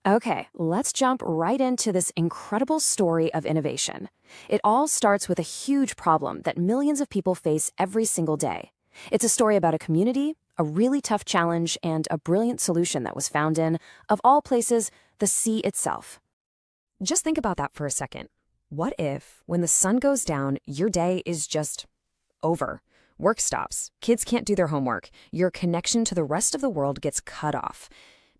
Okay, let's jump right into this incredible story of innovation. It all starts with a huge problem that millions of people face every single day. It's a story about a community, a really tough challenge, and a brilliant solution that was found in, of all places, the sea itself. Just think about that for a second. What if, when the sun goes down, your day is just over? Work stops, kids can't do their homework, your connection to the rest of the world gets cut off.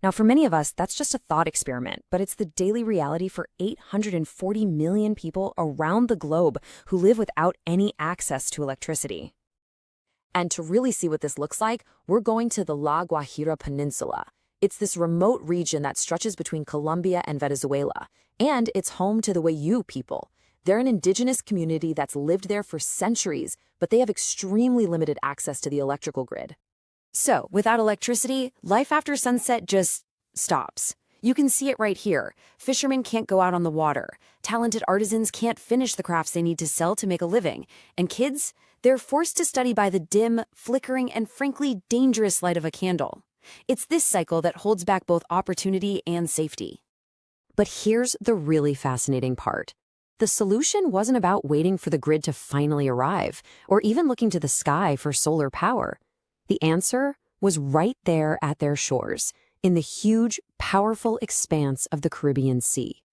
Now, for many of us, that's just a thought experiment, but it's the daily reality for 840 million people around the globe who live without any access to electricity. And to really see what this looks like, we're going to the La Guajira Peninsula. It's this remote region that stretches between Colombia and Venezuela, and it's home to the Wayuu people. They're an indigenous community that's lived there for centuries, but they have extremely limited access to the electrical grid. So, without electricity, life after sunset just stops. You can see it right here. Fishermen can't go out on the water. Talented artisans can't finish the crafts they need to sell to make a living. And kids, they're forced to study by the dim, flickering, and frankly dangerous light of a candle. It's this cycle that holds back both opportunity and safety. But here's the really fascinating part. The solution wasn't about waiting for the grid to finally arrive, or even looking to the sky for solar power. The answer was right there at their shores, in the huge, powerful expanse of the Caribbean Sea.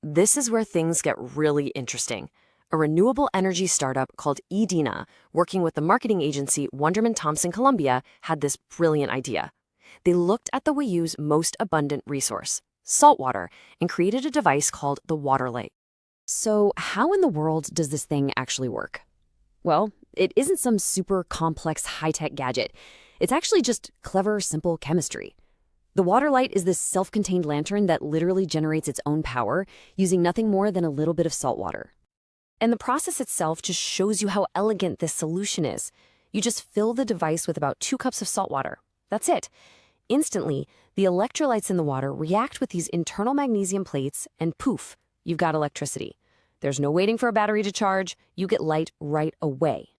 This is where things get really interesting. A renewable energy startup called Edina, working with the marketing agency Wunderman Thompson Columbia, had this brilliant idea. They looked at the Wayuu's most abundant resource, saltwater, and created a device called the WaterLight. So how in the world does this thing actually work? Well, it isn't some super complex high-tech gadget. It's actually just clever, simple chemistry. The WaterLight is this self-contained lantern that literally generates its own power using nothing more than a little bit of salt water. And the process itself just shows you how elegant this solution is. You just fill the device with about 2 cups of salt water. That's it. Instantly, the electrolytes in the water react with these internal magnesium plates, and poof, you've got electricity. There's no waiting for a battery to charge. You get light right away.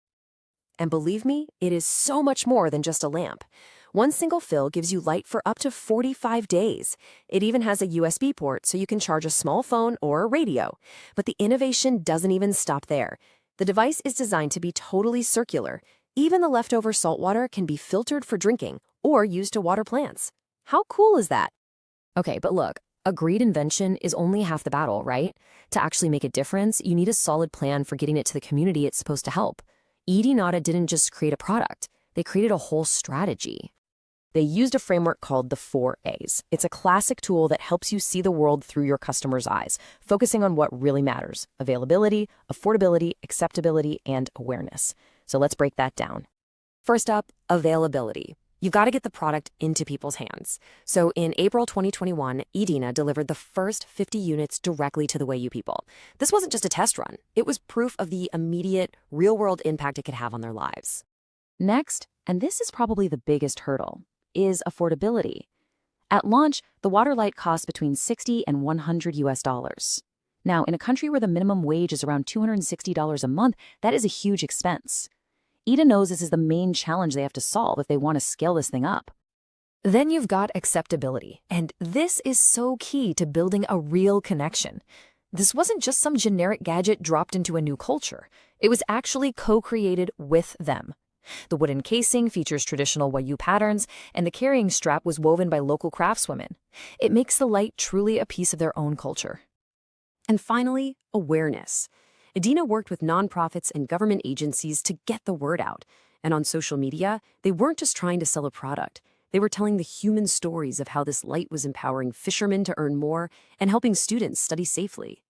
And believe me, it is so much more than just a lamp. One single fill gives you light for up to 45 days. It even has a USB port so you can charge a small phone or a radio. But the innovation doesn't even stop there. The device is designed to be totally circular. Even the leftover salt water can be filtered for drinking or used to water plants. How cool is that? Okay, but look, a great invention is only half the battle, right? To actually make a difference, you need a solid plan for getting it to the community it's supposed to help. Edinata didn't just create a product, they created a whole strategy. They used a framework called the 4A's. It's a classic tool that helps you see the world through your customer's eyes, focusing on what really matters: availability, affordability, acceptability, and awareness. So let's break that down. First up, availability. You've got to get the product into people's hands. So in April 2021, Edina delivered the first 50 units directly to the Wayuu people. This wasn't just a test run. It was proof of the immediate, real-world impact it could have on their lives. Next, and this is probably the biggest hurdle, is affordability. At launch, the WaterLight costs between $60 and $100. Now, in a country where the minimum wage is around $260 a month, that is a huge expense. Eda knows this is the main challenge they have to solve if they want to scale this thing up. Then you've got acceptability, and this is so key to building a real connection. This wasn't just some generic gadget dropped into a new culture. It was actually co-created with them. The wooden casing features traditional Wayuu patterns, and the carrying strap was woven by local craftswomen. It makes the light truly a piece of their own culture. And finally, awareness. Edina worked with nonprofits and government agencies to get the word out. And on social media, they weren't just trying to sell a product. They were telling the human stories of how this light was empowering fishermen to earn more and helping students study safely.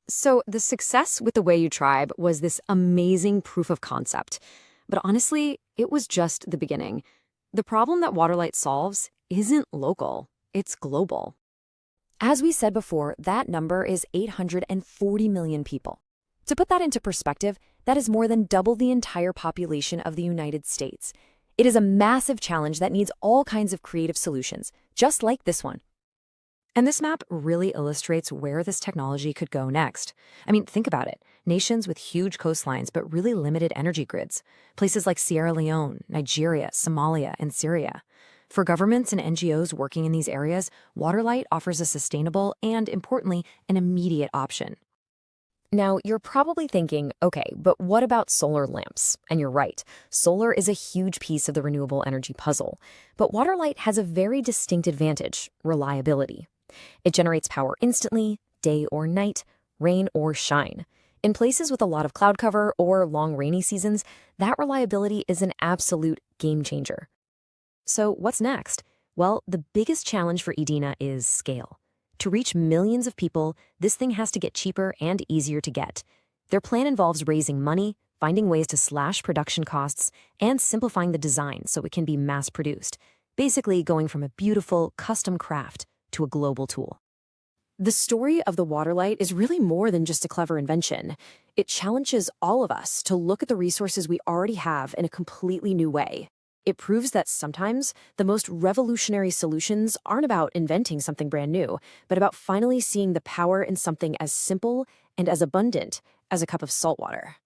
So the success with the Wayuu tribe was this amazing proof of concept. But honestly, it was just the beginning. The problem that WaterLight solves isn't local, it's global. As we said before, that number is 840 million people. To put that into perspective, that is more than double the entire population of the United States. It is a massive challenge that needs all kinds of creative solutions, just like this one. And this map really illustrates where this technology could go next. I mean, think about it. Nations with huge coastlines but really limited energy grids. Places like Sierra Leone, Nigeria, Somalia, and Syria. For governments and NGOs working in these areas, WaterLight offers a sustainable and, importantly, an immediate option. Now, you're probably thinking, okay, but what about solar lamps? And you're right, solar is a huge piece of the renewable energy puzzle. But WaterLight has a very distinct advantage: reliability. It generates power instantly, day or night, rain or shine. In places with a lot of cloud cover or long rainy seasons, that reliability is an absolute game changer. So what's next? Well, the biggest challenge for Edina is scale. To reach millions of people, this thing has to get cheaper and easier to get. Their plan involves raising money, finding ways to slash production costs, and simplifying the design so it can be mass-produced, basically going from a beautiful, custom craft to a global tool. The story of the WaterLight is really more than just a clever invention. It challenges all of us to look at the resources we already have in a completely new way. It proves that sometimes the most revolutionary solutions aren't about inventing something brand new, but about finally seeing the power in something as simple and as abundant as a cup of salt water.